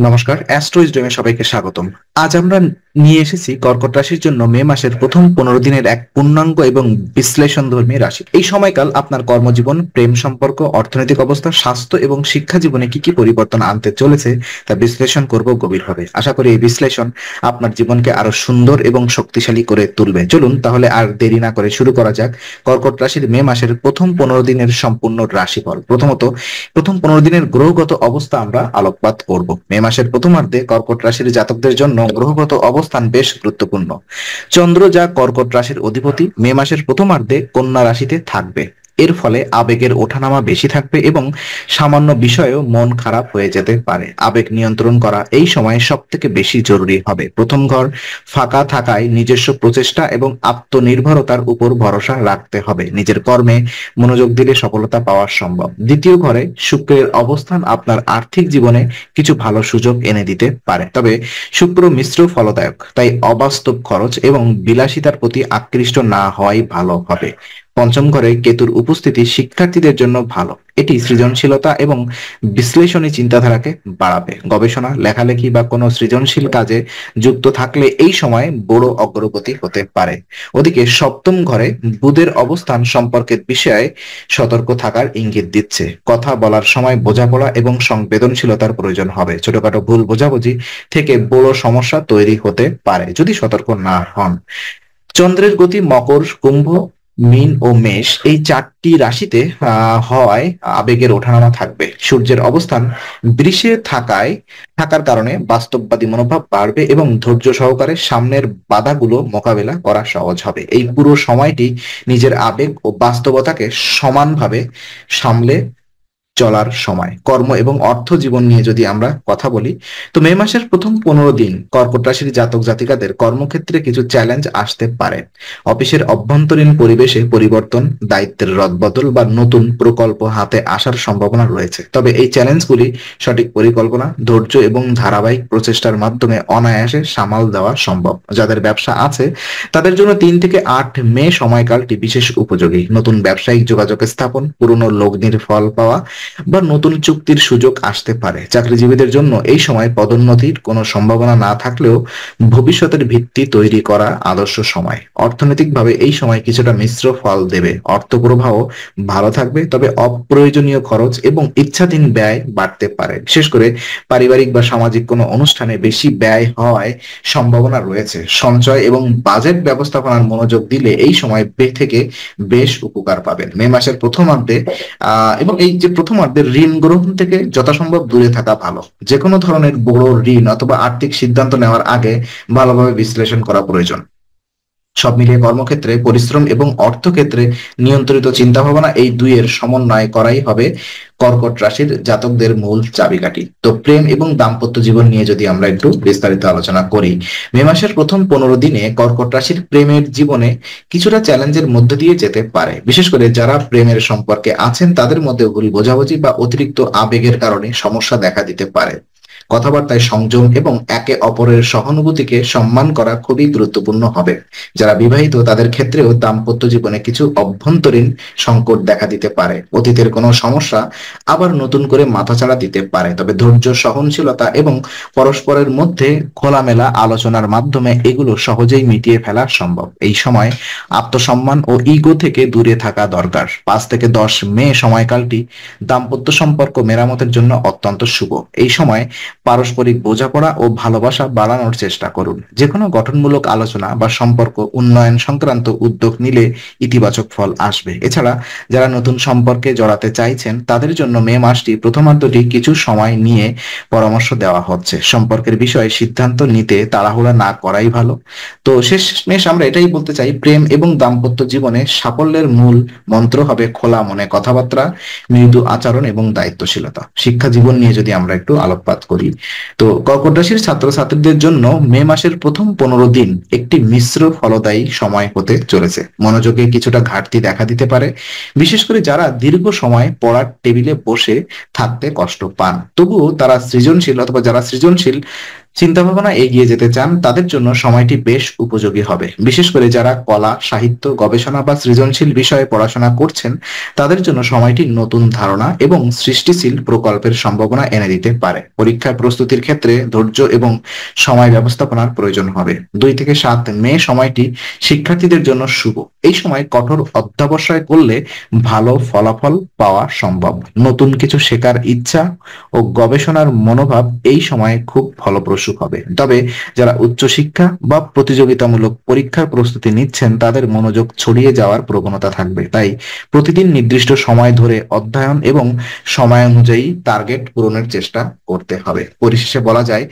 নমস্কার, অ্যাস্ট্রোইজডমে সবাইকে স্বাগতম। আজ আমরা নিয়ে এসেছি কর্কট রাশির জন্য মে মাসের প্রথম 15 দিনের এক পূর্ণাঙ্গ এবং বিশ্লেষণধর্মী রাশি। এই সময়কাল আপনার কর্মজীবন, প্রেম সম্পর্ক, অর্থনৈতিক অবস্থা, স্বাস্থ্য এবং শিক্ষা জীবনে কি কি পরিবর্তন আনতে চলেছে তা বিশ্লেষণ করব গভীরভাবে। আশা করি এই বিশ্লেষণ আপনার জীবনকে আরো সুন্দর এবং শক্তিশালী করে তুলবে। চলুন তাহলে আর দেরি না করে শুরু করা যাক কর্কট রাশির মে মাসের প্রথম 15 দিনের সম্পূর্ণ রাশিফল। প্রথমত, প্রথম 15 দিনের গ্রহগত অবস্থা আমরা আলোকপাত করব। মে মাসের প্রথমার্ধে কর্কট রাশির জাতকদের জন্য গ্রহগত অবস্থান বেশ গুরুত্বপূর্ণ। চন্দ্র, যা কর্কট রাশির অধিপতি, মে মাসের প্রথমার্ধে কন্যা রাশিতে থাকবে। এর ফলে আবেগের ওঠানামা বেশি থাকবে এবং সামান্য বিষয়েও মন খারাপ হয়ে যেতে পারে। আবেগ নিয়ন্ত্রণ করা এই সময় সব থেকে বেশি জরুরি হবে। প্রথম ঘর ফাঁকা থাকায় নিজস্ব প্রচেষ্টা এবং আত্মনির্ভরতার উপর ভরসা রাখতে হবে। নিজের কর্মে মনোযোগ দিলে সফলতা পাওয়া সম্ভব। দ্বিতীয় ঘরে শুক্রের অবস্থান আপনার আর্থিক জীবনে কিছু ভালো সুযোগ এনে দিতে পারে, তবে শুক্র মিশ্র ফলদায়ক, তাই অবাস্তব খরচ এবং বিলাসিতার প্রতি আকৃষ্ট না হওয়াই ভালো হবে। পঞ্চম ঘরে কেতুর উপস্থিতি শিক্ষার্থীদের জন্য ভালো। এটি সৃজনশীলতা এবং বিশ্লেষণী চিন্তাধারাকে বাড়াবে। গবেষণা, লেখালেখি বা কোনো সৃজনশীল কাজে যুক্ত থাকলে এই সময় বড় অগ্রগতি হতে পারে। ওদিকে সপ্তম ঘরে বুধের অবস্থান সম্পর্কের বিষয়ে সতর্ক থাকার ইঙ্গিত দিচ্ছে। কথা বলার সময় বোঝাপড়া এবং সংবেদনশীলতার প্রয়োজন হবে। ছোটখাটো ভুল বোঝাবুঝি থেকে বড় সমস্যা তৈরি হতে পারে যদি সতর্ক না হন। চন্দ্রের গতি মকর, কুম্ভ, মীন ও মেষ এই চারটি রাশিতে হওয়ায় আবেগের ওঠানামা থাকবে। সূর্যের অবস্থান বৃষে থাকার কারণে বাস্তববাদী মনোভাব বাড়বে এবং ধৈর্য সহকারে সামনের বাধাগুলো মোকাবেলা করা সহজ হবে। এই পুরো সময়টি নিজের আবেগ ও বাস্তবতাকে সমানভাবে সামলে চলার সময়। কর্ম এবং অর্থ জীবন নিয়ে যদি আমরা কথা বলি, তো মে মাসের প্রথম 15 দিন কর্কট রাশির জাতক জাতিকাদের কর্মক্ষেত্রে কিছু চ্যালেঞ্জ আসতে পারে। অফিসের অভ্যন্তরীণ পরিবেশে পরিবর্তন, দায়িত্বের রদবদল বা নতুন প্রকল্প হাতে আসার সম্ভাবনা রয়েছে, তবে এই চ্যালেঞ্জগুলি সঠিক পরিকল্পনা, ধৈর্য এবং ধারাবাহিক প্রচেষ্টার মাধ্যমে অনায়াসে সামাল দেওয়া সম্ভব। যাদের ব্যবসা আছে তাদের জন্য 3 থেকে 8 মে সময়কালটি বিশেষ উপযোগী। নতুন ব্যবসায়িক যোগাযোগ স্থাপন, পুরনো লগ্নির ফল পাওয়া বা নতুন চুক্তির সুযোগ আসতে পারে। চাকরিজীবীদের জন্য এই সময় পদোন্নতির কোনো সম্ভাবনা না থাকলেও ভবিষ্যতের ভিত্তি তৈরি করা আদর্শ সময়। অর্থনৈতিকভাবে এই সময় কিছুটা মিশ্র ফল দেবে। অর্থ প্রবাহ ভালো থাকবে, তবে অপ্রয়োজনীয় খরচ এবং ইচ্ছাধীন ব্যয় বাড়তে পারে। বিশেষ করে পারিবারিক বা সামাজিক কোনো অনুষ্ঠানে বেশি ব্যয় হওয়ায় সম্ভাবনা রয়েছে। সঞ্চয় এবং বাজেট ব্যবস্থাপনার মনোযোগ দিলে এই সময় থেকে বেশ উপকার পাবেন। মে মাসের প্রথমার্ধে এবং এই যে প্রথমার্ধের ঋণ গ্রহণ থেকে যথাসম্ভব দূরে থাকা ভালো। যে কোনো ধরনের বড় ঋণ অথবা আর্থিক সিদ্ধান্ত নেওয়ার আগে ভালোভাবে বিশ্লেষণ করা প্রয়োজন। সব মিলিয়ে কর্মক্ষেত্রে পরিশ্রম এবং অর্থক্ষেত্রে নিয়ন্ত্রিত চিন্তা ভাবনা, এই দুইয়ের সমন্বয় করাই হবে কর্কট রাশির জাতকদের মূল চাবিকাঠি। তো প্রেম এবং দাম্পত্য জীবন নিয়ে যদি আমরা একটু বিস্তারিত আলোচনা করি, মে মাসের প্রথম 15 দিনে কর্কট রাশির প্রেমের জীবনে কিছুটা চ্যালেঞ্জের মধ্যে দিয়ে যেতে পারে। বিশেষ করে যারা প্রেমের সম্পর্কে আছেন তাদের মধ্যে ভুল বোঝাবুঝি বা অতিরিক্ত আবেগের কারণে সমস্যা দেখা দিতে পারে। কথাবার্তায় সংযম এবং একে অপরের সহানুভূতিকে সম্মান করা খুবই গুরুত্বপূর্ণ হবে। যারা বিবাহিত তাদের ক্ষেত্রেও দাম্পত্য জীবনে কিছু অভ্যন্তরীণ সংকট দেখা দিতে পারে। অতীতের কোনো সমস্যা আবার নতুন করে মাথাচাড়া দিতে পারে, তবে ধৈর্য, সহনশীলতা এবং পরস্পরের মধ্যে খোলামেলা আলোচনার মাধ্যমে এগুলো সহজেই মিটিয়ে ফেলা সম্ভব। এই সময় আত্মসম্মান ও ইগো থেকে দূরে থাকা দরকার। 5 থেকে 10 মে সময়কালটি দাম্পত্য সম্পর্ক মেরামতের জন্য অত্যন্ত শুভ। এই সময় পারস্পরিক বোঝাপড়া ও ভালোবাসা বাড়ানোর চেষ্টা করুন। যে কোনো গঠনমূলক আলোচনা বা সম্পর্ক উন্নয়ন সংক্রান্ত উদ্যোগ নিলে ইতিবাচক ফল আসবে। এছাড়া যারা নতুন সম্পর্কে জড়াতে চাইছেন তাদের জন্য মে মাসটি প্রথমার্ধটি কিছু সময় নিয়ে পরামর্শ দেওয়া হচ্ছে। সম্পর্কের বিষয়ে সিদ্ধান্ত নিতে তাড়াহুড়া না করাই ভালো। তো শেষমেশ আমরা এটাই বলতে চাই, প্রেম এবং দাম্পত্য জীবনে সাফল্যের মূল মন্ত্র হবে খোলা মনে কথাবার্তা, মৃদু আচরণ এবং দায়িত্বশীলতা। শিক্ষা জীবন নিয়ে যদি আমরা একটু আলোকপাত করি, তো কর্কট রাশির ছাত্রছাত্রীদের জন্য মে মাসের প্রথম 15 দিন একটি মিশ্র ফলদায়ী সময় হতে চলেছে। মনোযোগে কিছুটা ঘাটতি দেখা দিতে পারে, বিশেষ করে যারা দীর্ঘ সময় পড়ার টেবিলে বসে থাকতে কষ্ট পান। তবুও যারা সৃজনশীল চিন্তা ভাবনা এগিয়ে যেতে চান তাদের জন্য সময়টি বেশ উপযোগী হবে। বিশেষ করে যারা কলা, সাহিত্য, গবেষণা বা সৃজনশীল বিষয়ে পড়াশোনা করছেন তাদের জন্য সময়টি নতুন ধারণা এবং সৃষ্টিশীল প্রকল্পের সম্ভাবনা এনে দিতে পারে। পরীক্ষার প্রস্তুতির ক্ষেত্রে ধৈর্য এবং সময় ব্যবস্থাপনার প্রয়োজন হবে। 2 থেকে 7 মে সময়টি শিক্ষার্থীদের জন্য শুভ। এই সময় কঠোর অধ্যবসায় করলে ভালো ফলাফল পাওয়া সম্ভব। নতুন কিছু শেখার ইচ্ছা ও গবেষণার মনোভাব এই সময়ে খুব ফলপ্রসূ হবে। তবে যারা উচ্চশিক্ষা বা প্রতিযোগিতামূলক পরীক্ষার প্রস্তুতি নিচ্ছেন তাদের মনোযোগ ছড়িয়ে যাওয়ার প্রবণতা থাকবে। তাই প্রতিদিন নির্দিষ্ট সময় ধরে অধ্যয়ন এবং সময় অনুযায়ী টার্গেট পূরণের চেষ্টা করতে হবে। পরিশেষে বলা যায়,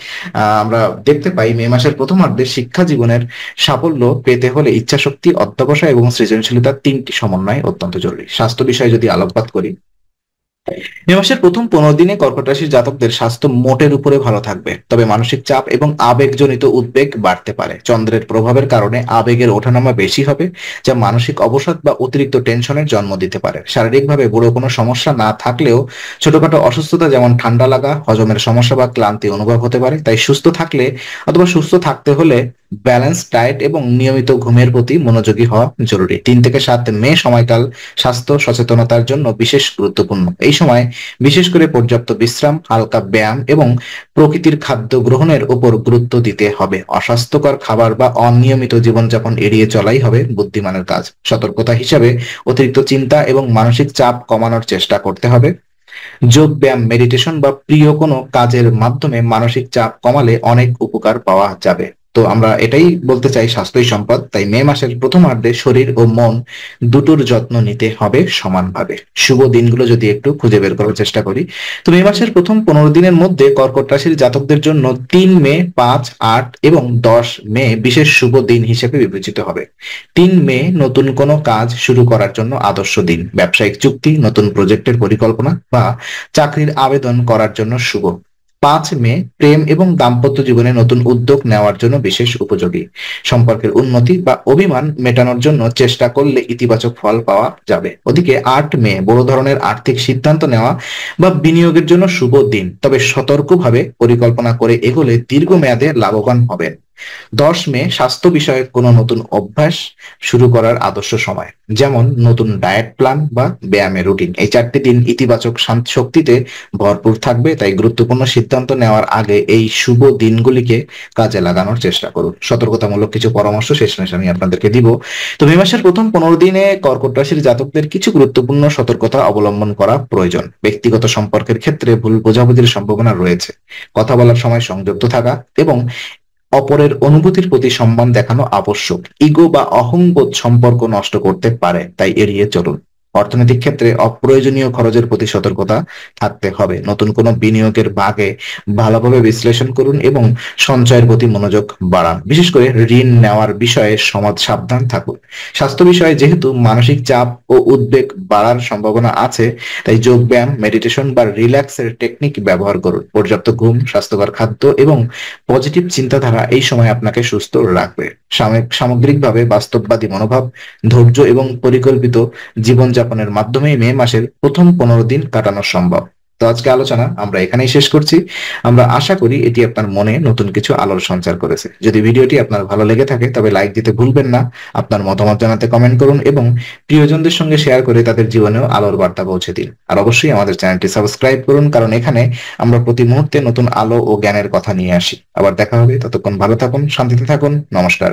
আমরা দেখতে পাই মে মাসের প্রথমার্ধে শিক্ষা জীবনের সাফল্য পেতে হলে ইচ্ছাশক্তি, অধ্যবসায় এবং সৃজনশীলতার 3টি সমন্বয় অত্যন্ত জরুরি। স্বাস্থ্য বিষয়ে যদি আলোকপাত করি, মে মাসের প্রথম 15 দিনে কর্কট রাশির জাতকদের স্বাস্থ্য মোটের উপরে ভালো থাকবে, তবে মানসিক চাপ এবং আবেগজনিত উদ্বেগ বাড়তে পারে। চন্দ্রের প্রভাবের কারণে আবেগের ওঠানামা বেশি হবে, যা মানসিক অবসাদ বা অতিরিক্ত টেনশনের জন্ম দিতে পারে। শারীরিকভাবে বড় কোনো সমস্যা না থাকলেও ছোটখাটো অসুস্থতা যেমন ঠান্ডা লাগা, হজমের সমস্যা বা ক্লান্তি অনুভব হতে পারে। তাই সুস্থ থাকলে অথবা সুস্থ থাকতে হলে ব্যালেন্স ডায়েট এবং নিয়মিত ঘুমের প্রতি মনোযোগী হওয়া জরুরি। 3 থেকে 7 মে সময়কাল স্বাস্থ্য সচেতনতার জন্য বিশেষ গুরুত্বপূর্ণ। এই সময় বিশেষ করে পর্যাপ্ত বিশ্রাম, হালকা ব্যায়াম এবং প্রকৃতির খাদ্য গ্রহণের উপর গুরুত্ব দিতে হবে। অস্বাস্থ্যকর খাবার বা অনিয়মিত জীবনযাপন এড়িয়ে চলাই হবে বুদ্ধিমানের কাজ। সতর্কতা হিসাবে অতিরিক্ত চিন্তা এবং মানসিক চাপ কমানোর চেষ্টা করতে হবে। যোগ ব্যায়াম, মেডিটেশন বা প্রিয় কোনো কাজের মাধ্যমে মানসিক চাপ কমালে অনেক উপকার পাওয়া যাবে। তো আমরা এটাই বলতে চাই, স্বাস্থ্যই সম্পদ। তাই মে মাসের প্রথমার্ধে শরীর ও মন দুটোর যত্ন নিতে হবে সমানভাবে। শুভ দিনগুলো যদি একটু খুঁজে বের করার চেষ্টা করি, তো মে মাসের প্রথম 15 দিনের মধ্যে কর্কট রাশির জাতকদের জন্য 3 মে, 5, 8 এবং 10 মে বিশেষ শুভ দিন হিসেবে বিবেচিত হবে। 3 মে নতুন কোনো কাজ শুরু করার জন্য আদর্শ দিন। ব্যবসায়িক চুক্তি, নতুন প্রজেক্টের পরিকল্পনা বা চাকরির আবেদন করার জন্য শুভ। 5 মে প্রেম এবং দাম্পত্য জীবনে নতুন উদ্যোগ নেওয়ার জন্য বিশেষ উপযোগী। সম্পর্কের উন্নতি বা অভিমান মেটানোর জন্য চেষ্টা করলে ইতিবাচক ফল পাওয়া যাবে। ওদিকে 8 মে বড় ধরনের আর্থিক সিদ্ধান্ত নেওয়া বা বিনিয়োগের জন্য শুভ দিন, তবে সতর্কভাবে পরিকল্পনা করে এগোলে দীর্ঘমেয়াদে লাভবান হবেন। 10 মে স্বাস্থ্য বিষয়ক কোনো নতুন অভ্যাস শুরু করার আদর্শ সময়, যেমন নতুন ডায়েট প্ল্যান বা ব্যায়ামের রুটিন। এই 4টি দিন ইতিবাচক শক্তিতে ভরপুর থাকবে, তাই গুরুত্বপূর্ণ সিদ্ধান্ত নেওয়ার আগে এই শুভ দিনগুলিকে কাজে লাগানোর চেষ্টা করুন। সতর্কতামূলক কিছু পরামর্শ শেষমেশ আমি আপনাদেরকে দিব। তো মে মাসের প্রথম 15 দিনে কর্কট রাশির জাতকদের কিছু গুরুত্বপূর্ণ সতর্কতা অবলম্বন করা প্রয়োজন। ব্যক্তিগত সম্পর্কের ক্ষেত্রে ভুল বোঝাবুঝির সম্ভাবনা রয়েছে। কথা বলার সময় সংযত থাকা এবং অপরের অনুভূতির প্রতি সম্মান দেখানো আবশ্যক। ইগো বা অহংবোধ সম্পর্ক নষ্ট করতে পারে, তাই এড়িয়ে চলুন। অর্থনৈতিক ক্ষেত্রে অপ্রয়োজনীয় খরচের প্রতি সতর্কতা থাকতে হবে। নতুন কোনো বিনিয়োগের আগে ভালোভাবে বিশ্লেষণ করুন এবং সঞ্চয়ের প্রতি মনোযোগ বাড়ান। বিশেষ করে ঋণ নেওয়ার বিষয়ে সাবধান থাকুন। স্বাস্থ্য বিষয়ে যেহেতু মানসিক চাপ ও উদ্বেগ বাড়ার সম্ভাবনা আছে, তাই যোগ ব্যায়াম, মেডিটেশন বা রিল্যাক্সের টেকনিক ব্যবহার করুন। পর্যাপ্ত ঘুম, স্বাস্থ্যকর খাদ্য এবং পজিটিভ চিন্তাধারা এই সময় আপনাকে সুস্থ রাখবে। সামগ্রিকভাবে বাস্তববাদী মনোভাব, ধৈর্য এবং পরিকল্পিত জীবনযাপনের মাধ্যমে মে মাসের প্রথম 15 দিন কাটানো সম্ভব। তো আজকে আলোচনা আমরা এখানেই শেষ করছি। আমরা আশা করি এটি আপনার মনে নতুন কিছু আলোর সঞ্চার করেছে। যদি ভিডিওটি আপনার ভালো লেগে থাকে তবে লাইক দিতে ভুলবেন না। আপনার মতামত জানাতে কমেন্ট করুন এবং প্রিয়জনদের সঙ্গে শেয়ার করে তাদের জীবনেও আলোর বার্তা পৌঁছে দিন। আর অবশ্যই আমাদের চ্যানেলটি সাবস্ক্রাইব করুন, কারণ এখানে আমরা প্রতি মুহূর্তে নতুন আলো ও জ্ঞানের কথা নিয়ে আসি। আবার দেখা হবে, ততক্ষণ ভালো থাকুন, শান্তিতে থাকুন। নমস্কার।